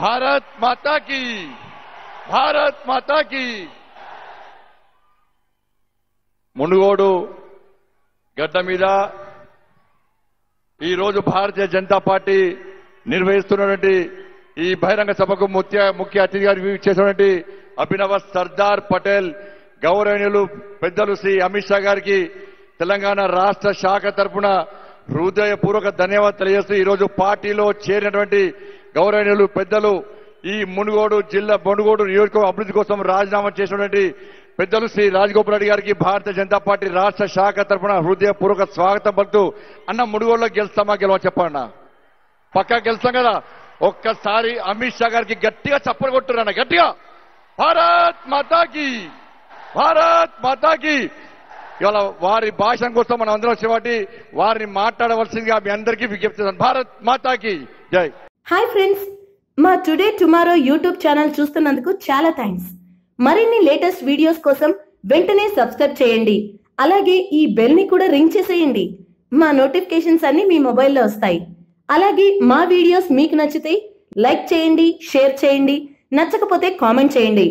భారత్ మాతా key, Bharat మాతా key. Munugode గడ్డ మీద ఈరోజు భారతీయ జనతా పార్టీ నిర్వహిస్తున్నటువంటి ఈ బహిరంగ సభకు ముఖ్య అతిథిగా చేసినటువంటి అభినవ సర్దార్ పటేల్ గౌరవనీయులు పెద్దలు శ్రీ అమిత్ షా గారికి తెలంగాణ రాష్ట్ర శాఖ తరఫున హృదయపూర్వక ధన్యవాదాలు తెలియజేస్తూ ఈరోజు పార్టీలో చేరినటువంటి గౌరవనీయులు పెద్దలు ఈ మునుగోడు నియోజకవర్గం అభివృద్ధి కోసం రాజీనామా చేసినటువంటి పెద్దలు శ్రీ రాజగోపాల్ రెడ్డి గారికి భారతీయ జనతా పార్టీ రాష్ట్ర శాఖ తరఫున హృదయపూర్వక స్వాగతం పలుకుతూ అన్న మునుగోడులో గెలుస్తామా చెప్పండి పక్కా గెలుస్తాం కదా. ఒక్కసారి అమిత్ షా గారికి గట్టిగా చప్పలు కొట్టురన్న గట్టిగా భారత్ మాతాకి, భారత్ మాతాకి. ఇవాళ వారి భాషణ కోసం మనం అందరం వచ్చేవాటి వారిని మాట్లాడవలసిందిగా మీ అందరికీ విజ్ఞప్తి చేస్తాను. భారత్ మాతాకి జై. హాయ్ ఫ్రెండ్స్, మా టుడే టుమారో యూట్యూబ్ ఛానల్ చూస్తున్నందుకు చాలా థ్యాంక్స్. మరిన్ని లేటెస్ట్ వీడియోస్ కోసం వెంటనే సబ్స్క్రైబ్ చేయండి. అలాగే ఈ బెల్ ని కూడా రింగ్ చేసేయండి. మా నోటిఫికేషన్స్ అన్ని మీ మొబైల్లో వస్తాయి. అలాగే మా వీడియోస్ మీకు నచ్చితే లైక్ చేయండి, షేర్ చేయండి, నచ్చకపోతే కామెంట్ చేయండి.